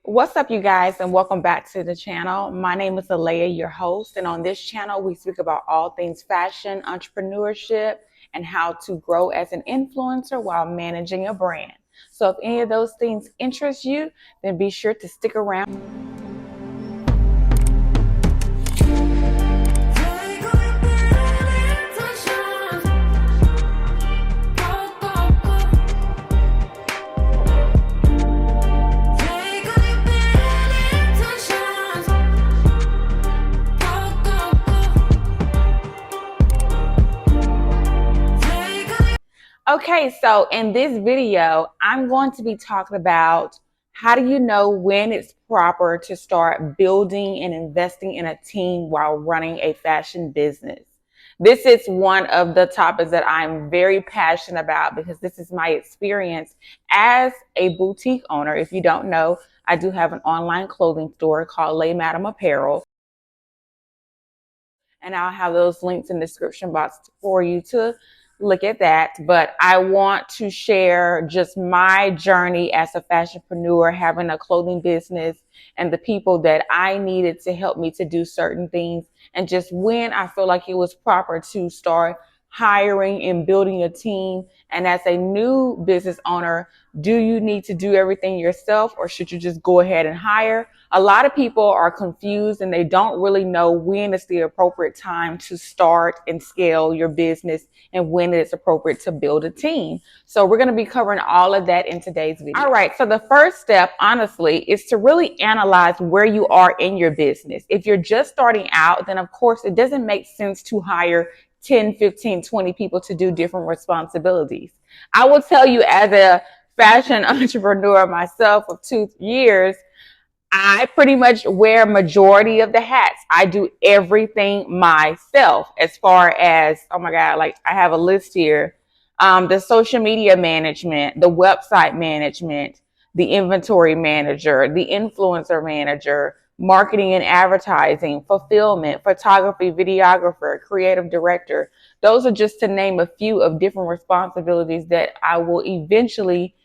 What's up, you guys, and welcome back to the channel. My name is Alea, your host, and on this channel, we speak about all things fashion, entrepreneurship, and how to grow as an influencer while managing a brand. So if any of those things interest you, then be sure to stick around. Okay, so in this video, I'm going to be talking about how do you know when it's proper to start building and investing in a team while running a fashion business. This is one of the topics that I'm very passionate about because this is my experience as a boutique owner. If you don't know, I do have an online clothing store called Lay Madam Apparel. And I'll have those links in the description box for you to look at that. But I want to share just my journey as a fashionpreneur, having a clothing business, and the people that I needed to help me to do certain things, and just when I feel like it was proper to start hiring and building a team. And as a new business owner, do you need to do everything yourself, or should you just go ahead and hire? A lot of people are confused and they don't really know when is the appropriate time to start and scale your business and when it's appropriate to build a team. So we're going to be covering all of that in today's video. All right. So the first step, honestly, is to really analyze where you are in your business. If you're just starting out, then of course it doesn't make sense to hire 10, 15, 20 people to do different responsibilities. I will tell you, as a fashion entrepreneur myself of 2 years, I pretty much wear majority of the hats. I do everything myself as far as, oh my God, like I have a list here. The social media management, the website management, the inventory manager, the influencer manager, marketing and advertising, fulfillment, photography, videographer, creative director. Those are just to name a few of different responsibilities that I will eventually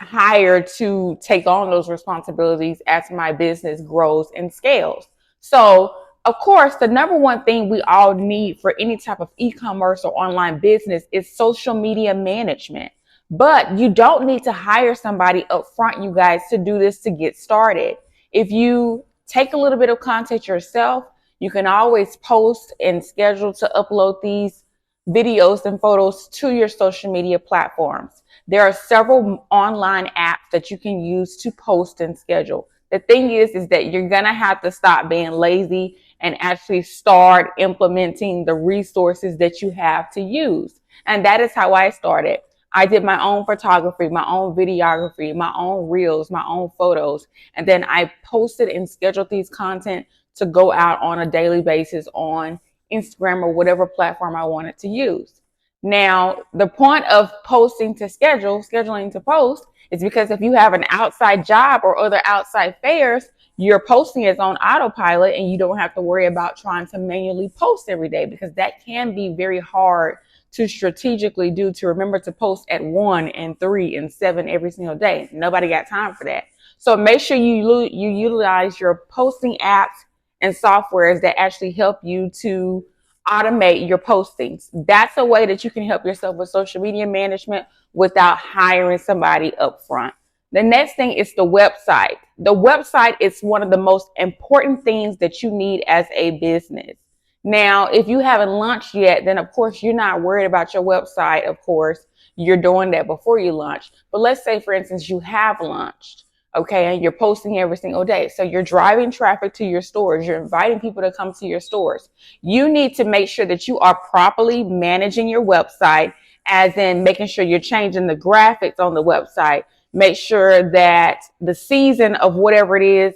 hire to take on those responsibilities as my business grows and scales. So, of course, the number one thing we all need for any type of e-commerce or online business is social media management. But you don't need to hire somebody up front, you guys, to do this to get started. If you take a little bit of content yourself, you can always post and schedule to upload these videos and photos to your social media platforms. There are several online apps that you can use to post and schedule. The thing is that you're going to have to stop being lazy and actually start implementing the resources that you have to use. And that is how I started. I did my own photography, my own videography, my own reels, my own photos. And then I posted and scheduled these content to go out on a daily basis on Instagram or whatever platform I wanted to use. Now, the point of posting to scheduling to post, is because if you have an outside job or other outside fairs, your posting is on autopilot and you don't have to worry about trying to manually post every day, because that can be very hard to strategically do, to remember to post at 1 and 3 and 7 every single day. Nobody got time for that. So make sure you utilize your posting apps and softwares that actually help you to automate your postings. That's a way that you can help yourself with social media management without hiring somebody up front. The next thing is the website. The website is one of the most important things that you need as a business. Now, if you haven't launched yet, then of course you're not worried about your website. Of course, you're doing that before you launch. But let's say, for instance, you have launched. Okay, and you're posting every single day. So you're driving traffic to your stores. You're inviting people to come to your stores. You need to make sure that you are properly managing your website, as in making sure you're changing the graphics on the website. Make sure that the season of whatever it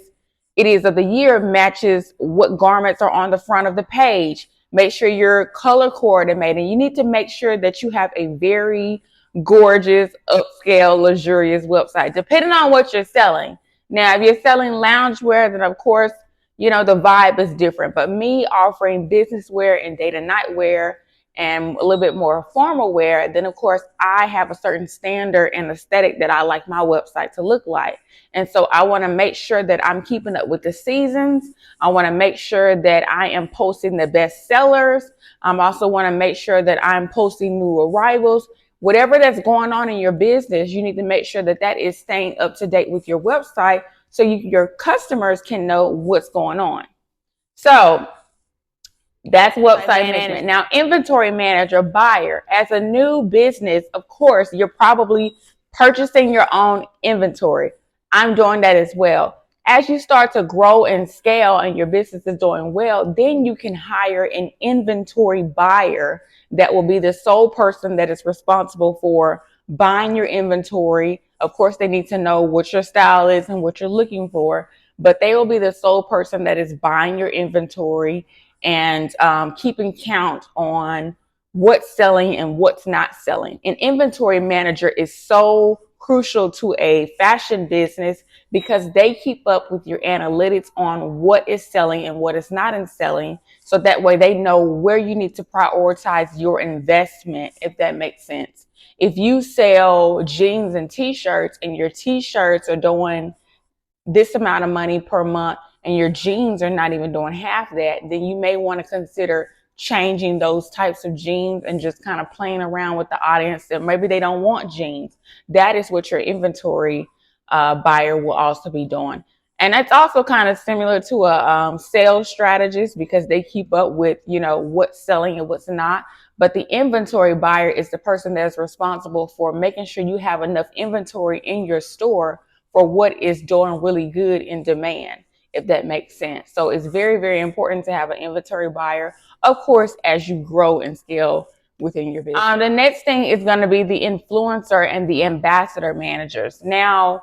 is of the year matches what garments are on the front of the page. Make sure you're color coordinated. You need to make sure that you have a very gorgeous, upscale, luxurious website, depending on what you're selling. Now, if you're selling loungewear, then of course, the vibe is different. But me offering business wear and day to night wear and a little bit more formal wear, then of course I have a certain standard and aesthetic that I like my website to look like. And so I want to make sure that I'm keeping up with the seasons. I want to make sure that I am posting the best sellers. I also want to make sure that I'm posting new arrivals. Whatever that's going on in your business, you need to make sure that that is staying up to date with your website so your customers can know what's going on. So that's website management. Now, inventory manager, buyer. As a new business, of course, you're probably purchasing your own inventory. I'm doing that as well. As you start to grow and scale and your business is doing well, then you can hire an inventory buyer that will be the sole person that is responsible for buying your inventory. Of course, they need to know what your style is and what you're looking for, but they will be the sole person that is buying your inventory and keeping count on what's selling and what's not selling. An inventory manager is so crucial to a fashion business because they keep up with your analytics on what is selling and what is not in selling. So that way they know where you need to prioritize your investment, if that makes sense. If you sell jeans and t-shirts and your t-shirts are doing this amount of money per month and your jeans are not even doing half that, then you may want to consider changing those types of jeans and just kind of playing around with the audience that maybe they don't want jeans. That is what your inventory buyer will also be doing. And that's also kind of similar to a sales strategist because they keep up with, what's selling and what's not. But the inventory buyer is the person that's responsible for making sure you have enough inventory in your store for what is doing really good in demand, if that makes sense. So it's very, very important to have an inventory buyer, of course, as you grow and scale within your business. The next thing is going to be the influencer and the ambassador managers. Now,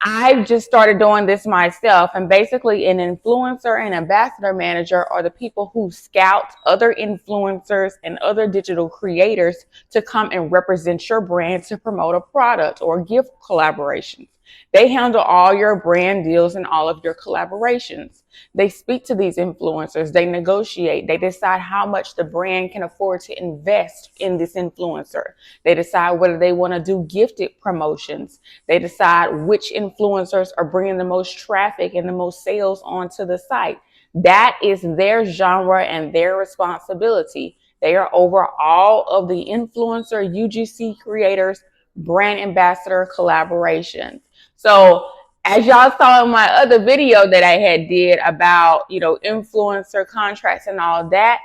I just started doing this myself, and basically an influencer and ambassador manager are the people who scout other influencers and other digital creators to come and represent your brand to promote a product or gift collaborations. They handle all your brand deals and all of your collaborations. They speak to these influencers, they negotiate, they decide how much the brand can afford to invest in this influencer. They decide whether they want to do gifted promotions. They decide which influencers are bringing the most traffic and the most sales onto the site. That is their genre and their responsibility. They are over all of the influencer, UGC creators, brand ambassador collaborations. So as y'all saw in my other video that I had did about, influencer contracts and all that,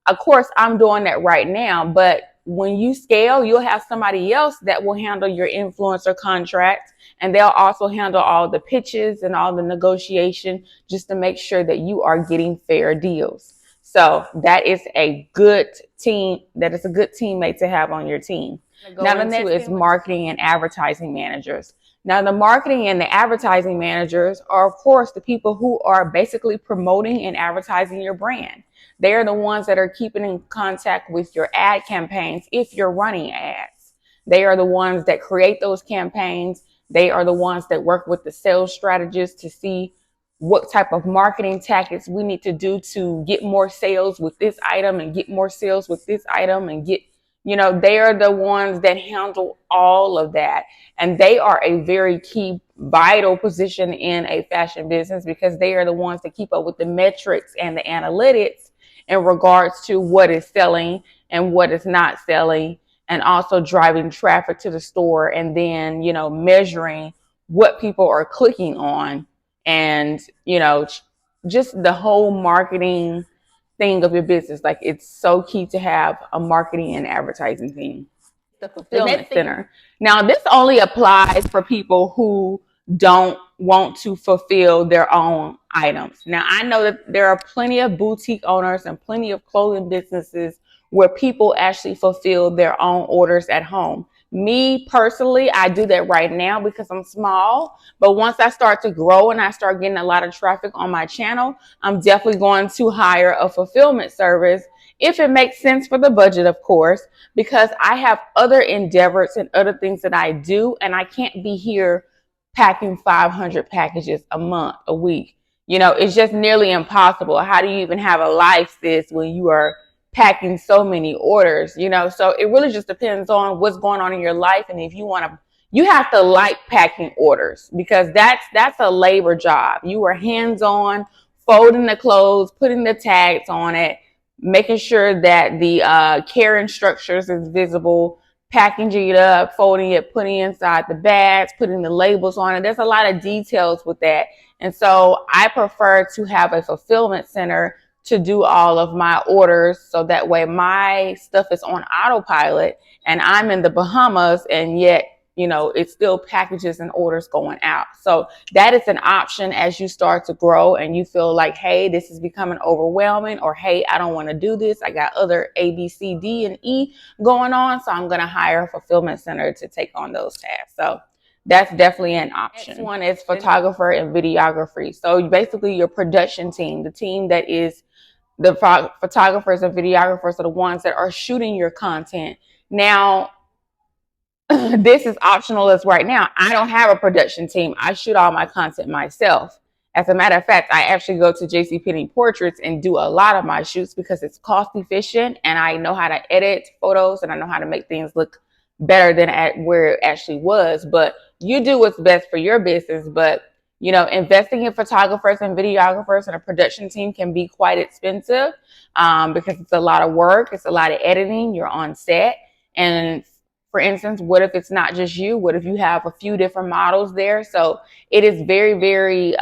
of course, I'm doing that right now. But when you scale, you'll have somebody else that will handle your influencer contracts, and they'll also handle all the pitches and all the negotiation just to make sure that you are getting fair deals. So that is a good team. That is a good teammate to have on your team. Now, the next is marketing and advertising managers. Now, the marketing and the advertising managers are, of course, the people who are basically promoting and advertising your brand. They are the ones that are keeping in contact with your ad campaigns if you're running ads. They are the ones that create those campaigns. They are the ones that work with the sales strategists to see what type of marketing tactics we need to do to get more sales with this item and get more sales with this item and get, they are the ones that handle all of that. And they are a very key, vital position in a fashion business because they are the ones that keep up with the metrics and the analytics in regards to what is selling and what is not selling, and also driving traffic to the store and then, measuring what people are clicking on and, just the whole marketing thing of your business. Like, it's so key to have a marketing and advertising team. The fulfillment center. Now, this only applies for people who don't want to fulfill their own items. Now, I know that there are plenty of boutique owners and plenty of clothing businesses where people actually fulfill their own orders at home. Me personally, I do that right now because I'm small. But once I start to grow and I start getting a lot of traffic on my channel, I'm definitely going to hire a fulfillment service if it makes sense for the budget, of course, because I have other endeavors and other things that I do, and I can't be here packing 500 packages a month, a week. It's just nearly impossible. How do you even have a life, sis, when you are packing so many orders, you know. So it really just depends on what's going on in your life. And if you want to, you have to like packing orders, because that's a labor job. You are hands-on, folding the clothes, putting the tags on it, making sure that the carrying structures is visible, packaging it up, folding it, putting it inside the bags, putting the labels on it. There's a lot of details with that. And so I prefer to have a fulfillment center to do all of my orders, so that way my stuff is on autopilot and I'm in the Bahamas, and yet, you know, it's still packages and orders going out. So that is an option as you start to grow and you feel like, hey, this is becoming overwhelming, or hey, I don't want to do this. I got other A, B, C, D, and E going on. So I'm going to hire a fulfillment center to take on those tasks. So that's definitely an option. Next one is photographer and videography. So basically your production team, the team that is the photographers and videographers are the ones that are shooting your content. Now, this is optional as right now. I don't have a production team. I shoot all my content myself. As a matter of fact, I actually go to JCPenney Portraits and do a lot of my shoots because it's cost efficient and I know how to edit photos and I know how to make things look better than at where it actually was. But you do what's best for your business. But, you know, investing in photographers and videographers and a production team can be quite expensive because it's a lot of work. It's a lot of editing. You're on set. And for instance, what if it's not just you? What if you have a few different models there? So it is very, very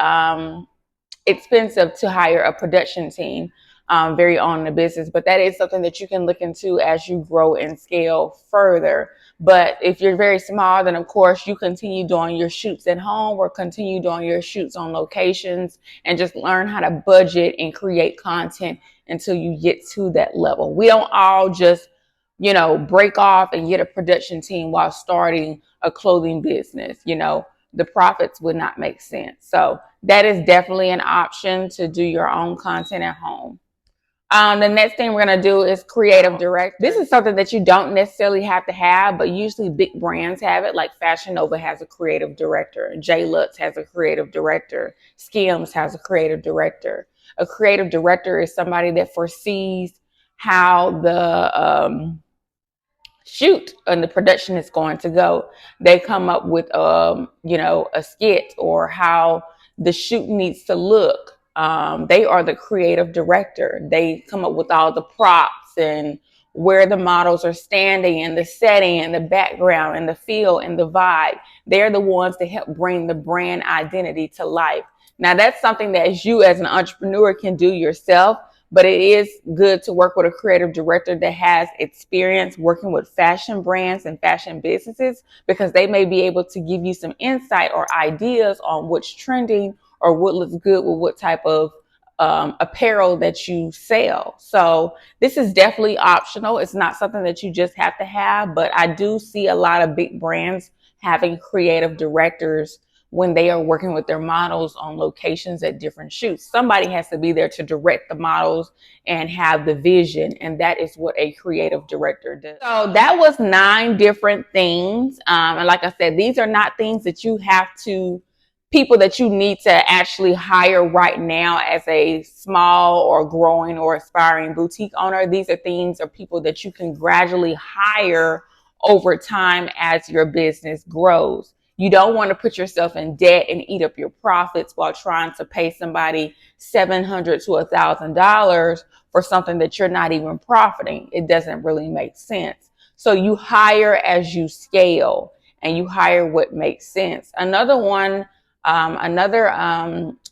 expensive to hire a production team very on the business. But that is something that you can look into as you grow and scale further. But if you're very small, then of course you continue doing your shoots at home or continue doing your shoots on locations and just learn how to budget and create content until you get to that level. We don't all just, you know, break off and get a production team while starting a clothing business. You know, the profits would not make sense. So that is definitely an option to do your own content at home. The next thing we're going to do is creative director. This is something that you don't necessarily have to have, but usually big brands have it. Like Fashion Nova has a creative director. J Lutz has a creative director. Skims has a creative director. A creative director is somebody that foresees how the shoot and the production is going to go. They come up with you know, a skit or how the shoot needs to look. They are the creative director. They come up with all the props and where the models are standing and the setting and the background and the feel and the vibe. They're the ones that help bring the brand identity to life. Now that's something that you as an entrepreneur can do yourself, but it is good to work with a creative director that has experience working with fashion brands and fashion businesses, because they may be able to give you some insight or ideas on what's trending or what looks good with what type of apparel that you sell. So this is definitely optional. It's not something that you just have to have, but I do see a lot of big brands having creative directors when they are working with their models on locations at different shoots. Somebody has to be there to direct the models and have the vision. And that is what a creative director does. So that was 9 different things. And like I said, these are not things that you have to, people that you need to actually hire right now as a small or growing or aspiring boutique owner. These are things or people that you can gradually hire over time as your business grows. You don't want to put yourself in debt and eat up your profits while trying to pay somebody $700 to $1,000 for something that you're not even profiting. It doesn't really make sense. So you hire as you scale and you hire what makes sense. Another one,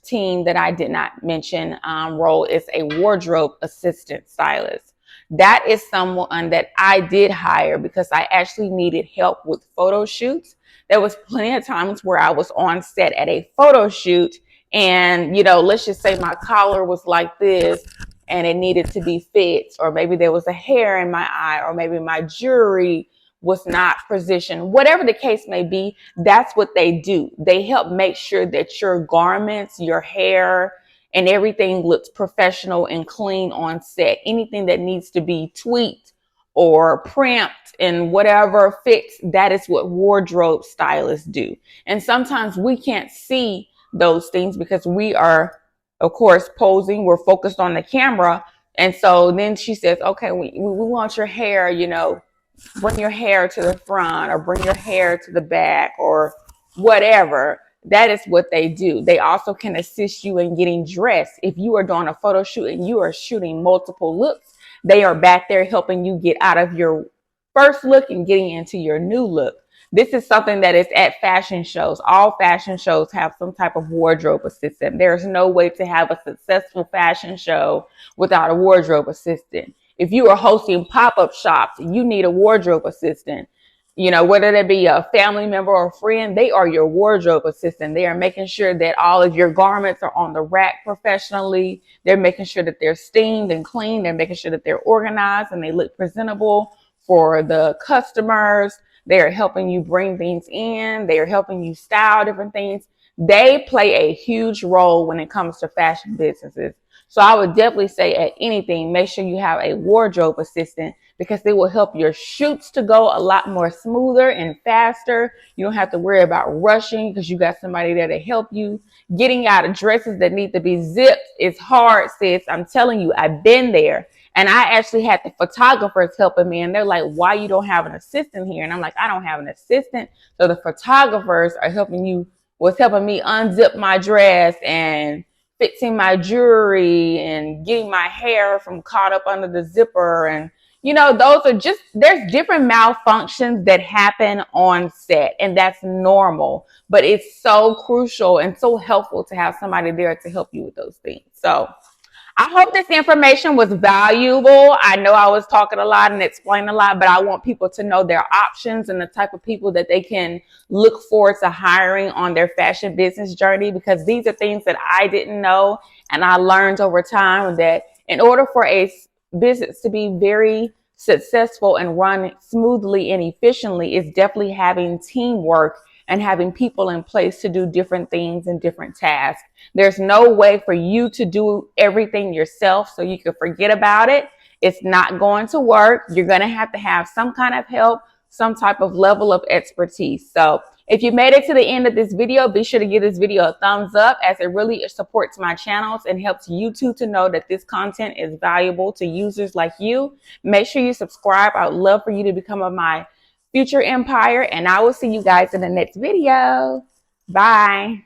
team that I did not mention role is a wardrobe assistant stylist. That is someone that I did hire because I actually needed help with photo shoots. There was plenty of times where I was on set at a photo shoot and, you know, let's just say my collar was like this and it needed to be fixed, or maybe there was a hair in my eye, or maybe my jewelry was not positioned. Whatever the case may be, that's what they do. They help make sure that your garments, your hair, and everything looks professional and clean on set. Anything that needs to be tweaked or primped and whatever fixed, that is what wardrobe stylists do. And sometimes we can't see those things because we are, of course, posing. We're focused on the camera. And so then she says, okay, we want your hair, you know, bring your hair to the front or bring your hair to the back or whatever. That is what they do. They also can assist you in getting dressed. If you are doing a photo shoot and you are shooting multiple looks, they are back there helping you get out of your first look and getting into your new look. This is something that is at fashion shows. All fashion shows have some type of wardrobe assistant. There's no way to have a successful fashion show without a wardrobe assistant. If you are hosting pop-up shops, you need a wardrobe assistant. You know, whether that be a family member or a friend, they are your wardrobe assistant. They are making sure that all of your garments are on the rack professionally. They're making sure that they're steamed and clean. They're making sure that they're organized and they look presentable for the customers. They are helping you bring things in. They are helping you style different things. They play a huge role when it comes to fashion businesses. So I would definitely say at anything, make sure you have a wardrobe assistant because they will help your shoots to go a lot more smoother and faster. You don't have to worry about rushing because you got somebody there to help you. Getting out of dresses that need to be zipped is hard, sis. I'm telling you, I've been there. And I actually had the photographers helping me, and they're like, why you don't have an assistant here? And I'm like, I don't have an assistant. So the photographers are was helping me unzip my dress and fixing my jewelry and getting my hair from caught up under the zipper. And, you know, those are just, there's different malfunctions that happen on set, and that's normal. But it's so crucial and so helpful to have somebody there to help you with those things. So I hope this information was valuable. I know I was talking a lot and explaining a lot, but I want people to know their options and the type of people that they can look forward to hiring on their fashion business journey, because these are things that I didn't know. And I learned over time that in order for a business to be very successful and run smoothly and efficiently, is definitely having teamwork and having people in place to do different things and different tasks. There's no way for you to do everything yourself so you can forget about it. It's not going to work. You're going to have some kind of help, some type of level of expertise. So if you made it to the end of this video, be sure to give this video a thumbs up, as it really supports my channels and helps YouTube to know that this content is valuable to users like you. Make sure you subscribe. I would love for you to become my future empire, and I will see you guys in the next video. Bye.